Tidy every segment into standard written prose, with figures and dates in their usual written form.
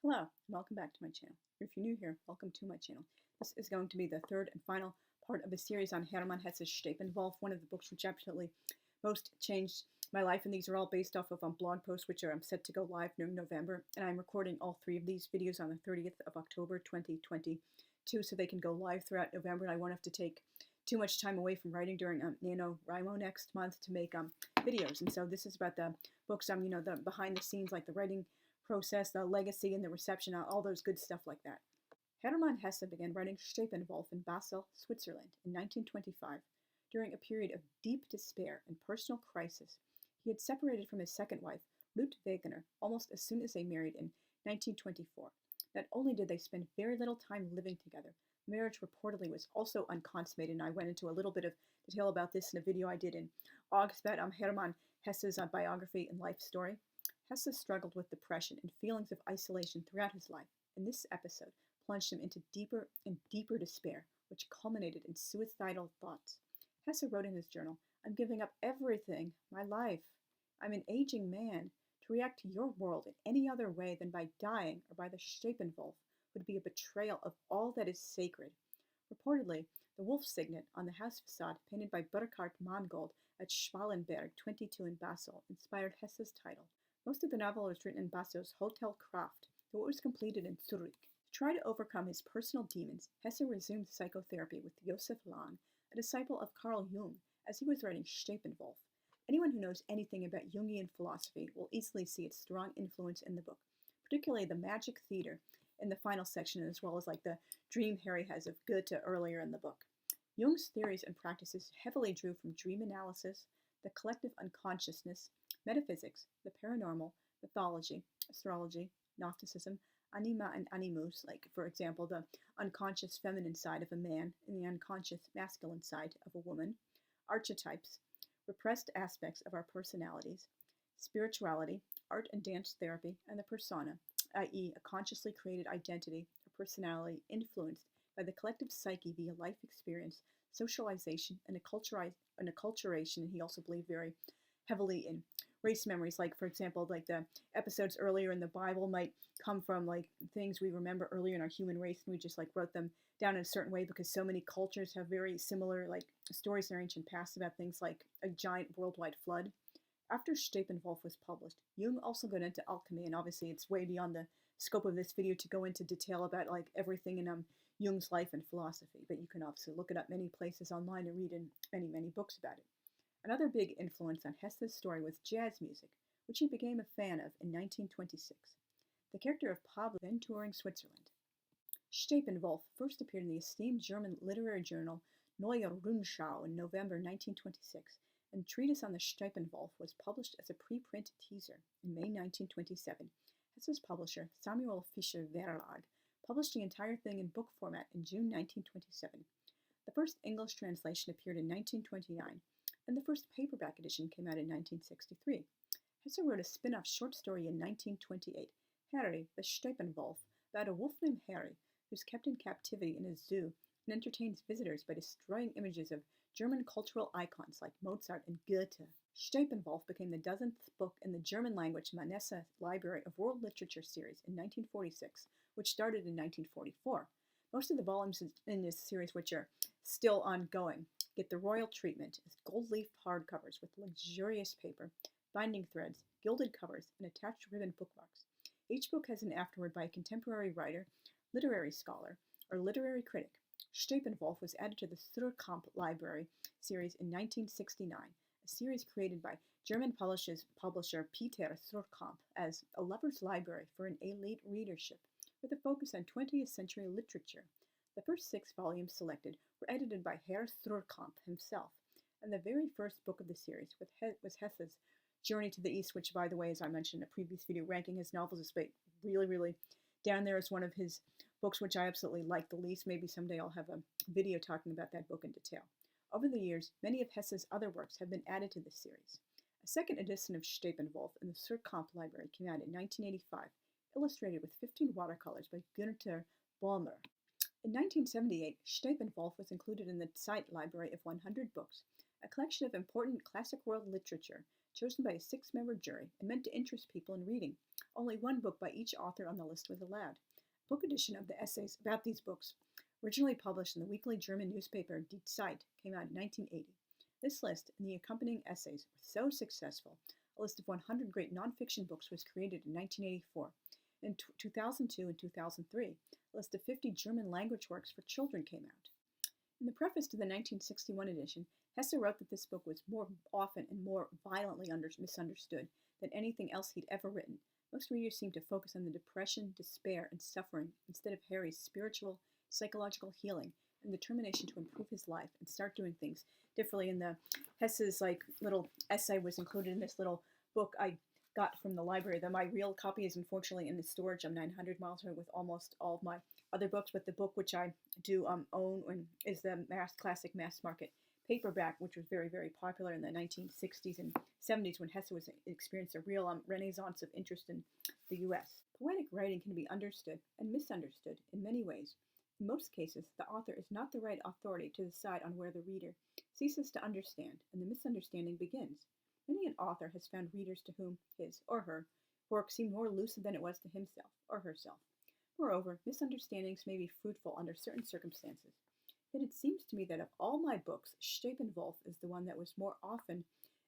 Hello, and welcome back to my channel. If you're new here, welcome to my channel. This is going to be the third and final part of a series on Hermann Hesse's Steppenwolf, one of the books which absolutely most changed my life, and these are all based off of blog posts which are set to go live during November, and I'm recording all three of these videos on the 30th of October 2022 so they can go live throughout November, and I won't have to take too much time away from writing during NaNoWriMo next month to make videos. And so this is about the books, the behind the scenes, like the writing process, the legacy, and the reception, all those good stuff like that. Hermann Hesse began writing Steppenwolf in Basel, Switzerland in 1925 during a period of deep despair and personal crisis. He had separated from his second wife, Ruth Wegener, almost as soon as they married in 1924. Not only did they spend very little time living together, marriage reportedly was also unconsummated, and I went into a little bit of detail about this in a video I did in August about Hermann Hesse's biography and life story. Hesse struggled with depression and feelings of isolation throughout his life, and this episode plunged him into deeper and deeper despair, which culminated in suicidal thoughts. Hesse wrote in his journal, "I'm giving up everything, my life. I'm an aging man. To react to your world in any other way than by dying or by the Steppenwolf would be a betrayal of all that is sacred." Reportedly, the wolf signet on the house facade, painted by Burkhard Mangold at Schwalenberg 22 in Basel, inspired Hesse's title. Most of the novel was written in Basel's Hotel Kraft, though it was completed in Zurich. To try to overcome his personal demons, Hesse resumed psychotherapy with Joseph Lang, a disciple of Carl Jung, as he was writing Steppenwolf. Anyone who knows anything about Jungian philosophy will easily see its strong influence in the book, particularly the magic theater in the final section, as well as like the dream Harry has of Goethe earlier in the book. Jung's theories and practices heavily drew from dream analysis, the collective unconsciousness, metaphysics, the paranormal, mythology, astrology, Gnosticism, anima and animus, like, for example, the unconscious feminine side of a man and the unconscious masculine side of a woman, archetypes, repressed aspects of our personalities, spirituality, art and dance therapy, and the persona, i.e., a consciously created identity or personality influenced by the collective psyche via life experience, socialization, and acculturation, and he also believed very heavily in race memories, like, for example, like the episodes earlier in the Bible might come from like things we remember earlier in our human race, and we just like wrote them down in a certain way because so many cultures have very similar like stories in our ancient past about things like a giant worldwide flood. After Steppenwolf was published, Jung also got into alchemy, and obviously it's way beyond the scope of this video to go into detail about like everything in Jung's life and philosophy, but you can obviously look it up many places online and read in many books about it. Another big influence on Hesse's story was jazz music, which he became a fan of in 1926. The character of Pablo then touring Switzerland. Steppenwolf first appeared in the esteemed German literary journal Neue Rundschau in November 1926, and Treatise on the Steppenwolf was published as a preprint teaser in May 1927. Hesse's publisher, Samuel Fischer Verlag, published the entire thing in book format in June 1927. The first English translation appeared in 1929, and the first paperback edition came out in 1963. Hesse wrote a spin-off short story in 1928, Harry the Steppenwolf, about a wolf named Harry who's kept in captivity in a zoo and entertains visitors by destroying images of German cultural icons like Mozart and Goethe. Steppenwolf became the 12th book in the German-language Manesse Library of World Literature series in 1946, which started in 1944. Most of the volumes in this series, which are still ongoing, get the royal treatment as gold-leaf hardcovers with luxurious paper, binding threads, gilded covers, and attached ribbon bookmarks. Each book has an afterword by a contemporary writer, literary scholar, or literary critic. Steppenwolf was added to the Surkamp Library series in 1969, a series created by German publisher Peter Surkamp as a lover's library for an elite readership, with a focus on 20th century literature. The first 6 volumes selected were edited by Herr Surkamp himself, and the very first book of the series was Hesse's Journey to the East, which, by the way, as I mentioned in a previous video, ranking his novels is really down there as one of his books which I absolutely like the least. Maybe someday I'll have a video talking about that book in detail. Over the years, many of Hesse's other works have been added to this series. A second edition of Steppenwolf in the Surkamp Library came out in 1985, illustrated with 15 watercolors by Günther Böhmer. In 1978, Steppenwolf was included in the Zeit Library of 100 Books, a collection of important classic world literature chosen by a 6-member jury and meant to interest people in reading, Only one book by each author on the list was allowed. A book edition of the essays about these books, originally published in the weekly German newspaper Die Zeit, came out in 1980. This list and the accompanying essays were so successful, a list of 100 great nonfiction books was created in 1984. In 2002 and 2003, a list of 50 German language works for children came out. In the preface to the 1961 edition, Hesse wrote that this book was more often and more violently misunderstood than anything else he'd ever written. Most readers seemed to focus on the depression, despair, and suffering instead of Harry's spiritual, psychological healing and determination to improve his life and start doing things differently. And the Hesse's little essay was included in this little book I got from the library. My real copy is unfortunately in the storage. I'm 900 miles away with almost all of my other books, but the book which I do own is the classic mass market Paperback, which was very, very popular in the 1960s and 70s when Hesse was experienced a real renaissance of interest in the U.S. Poetic writing can be understood and misunderstood in many ways. In most cases, the author is not the right authority to decide on where the reader ceases to understand, and the misunderstanding begins. Many an author has found readers to whom his or her work seemed more lucid than it was to himself or herself. Moreover, misunderstandings may be fruitful under certain circumstances. Yet it seems to me that of all my books, Steppenwolf is the one that was more often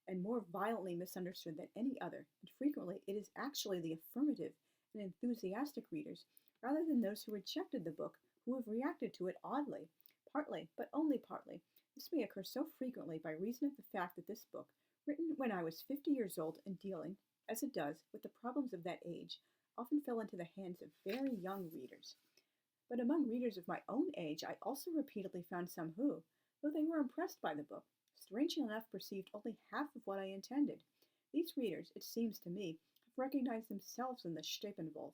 and more violently misunderstood than any other, and frequently it is actually the affirmative and enthusiastic readers, rather than those who rejected the book, who have reacted to it oddly, partly, but only partly. This may occur so frequently by reason of the fact that this book, written when I was 50 years old and dealing, as it does, with the problems of that age, often fell into the hands of very young readers. But among readers of my own age, I also repeatedly found some who, though they were impressed by the book, strangely enough perceived only half of what I intended. These readers, it seems to me, have recognized themselves in the Steppenwolf,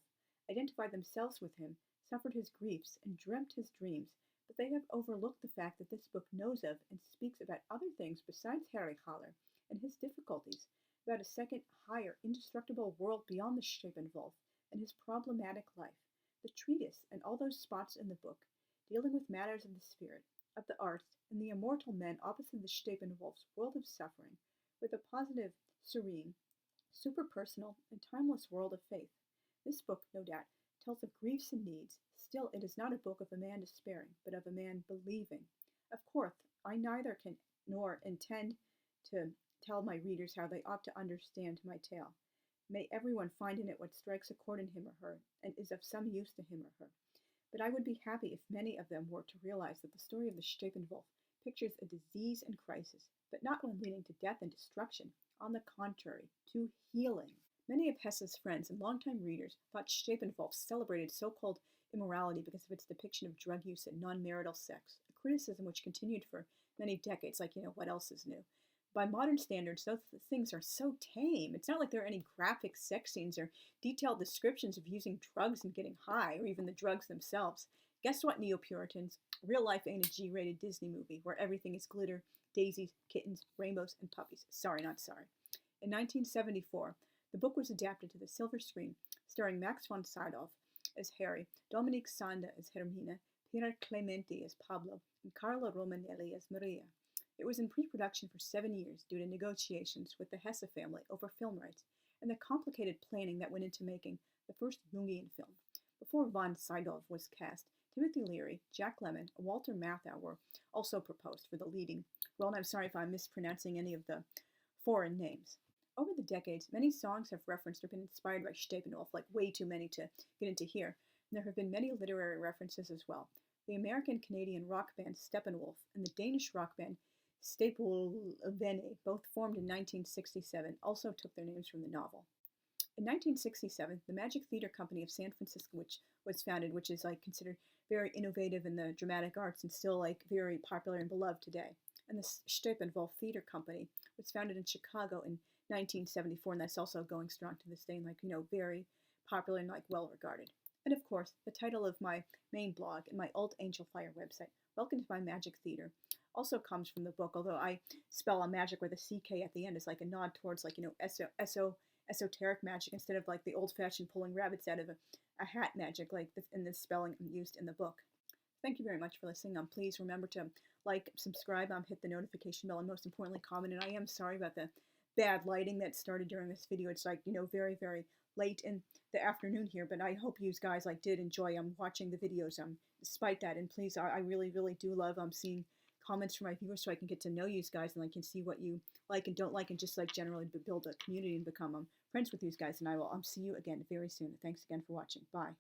identified themselves with him, suffered his griefs, and dreamt his dreams, but they have overlooked the fact that this book knows of and speaks about other things besides Harry Haller and his difficulties, about a second, higher, indestructible world beyond the Steppenwolf and his problematic life. The treatise and all those spots in the book, dealing with matters of the spirit, of the arts, and the immortal men opposite the Steppenwolf's world of suffering, with a positive, serene, superpersonal, and timeless world of faith. This book, no doubt, tells of griefs and needs. Still, it is not a book of a man despairing, but of a man believing. Of course, I neither can nor intend to tell my readers how they ought to understand my tale. May everyone find in it what strikes a chord in him or her, and is of some use to him or her. But I would be happy if many of them were to realize that the story of the Steppenwolf pictures a disease and crisis, but not one leading to death and destruction. On the contrary, to healing. Many of Hesse's friends and longtime readers thought Steppenwolf celebrated so-called immorality because of its depiction of drug use and non-marital sex, a criticism which continued for many decades, what else is new? By modern standards, those things are so tame. It's not like there are any graphic sex scenes or detailed descriptions of using drugs and getting high, or even the drugs themselves. Guess what, Neo-Puritans? Real life ain't a G-rated Disney movie where everything is glitter, daisies, kittens, rainbows, and puppies. Sorry, not sorry. In 1974, the book was adapted to the silver screen, starring Max von Sydow as Harry, Dominique Sanda as Hermine, Pier Clementi as Pablo, and Carla Romanelli as Maria. It was in pre-production for 7 years due to negotiations with the Hesse family over film rights and the complicated planning that went into making the first Jungian film. Before von Sydow was cast, Timothy Leary, Jack Lemmon, and Walter Matthau were also proposed for the leading role, and I'm sorry if I'm mispronouncing any of the foreign names. Over the decades, many songs have referenced or been inspired by Steppenwolf, like way too many to get into here, and there have been many literary references as well. The American-Canadian rock band Steppenwolf and the Danish rock band Steppenwolf, both formed in 1967, also took their names from the novel. In 1967, the Magic Theater Company of San Francisco, which was founded, which is considered very innovative in the dramatic arts and still very popular and beloved today. And the Steppenwolf Theater Company was founded in Chicago in 1974, and that's also going strong to this day, and very popular and well regarded. And of course, the title of my main blog and my Old Angel Fire website, Welcome to My Magic Theater, also comes from the book, although I spell a magic with a CK at the end as a nod towards esoteric magic instead of the old-fashioned pulling rabbits out of a hat magic in the spelling used in the book. Thank you very much for listening. Please remember to subscribe, hit the notification bell, and most importantly, comment. And I am sorry about the bad lighting that started during this video. It's very, very late in the afternoon here, but I hope you guys like did enjoy watching the videos despite that. And please, I really do love seeing comments from my viewers so I can get to know you guys and I can see what you like and don't like and just like generally build a community and become friends with you guys. And I will see you again very soon. Thanks again for watching. Bye.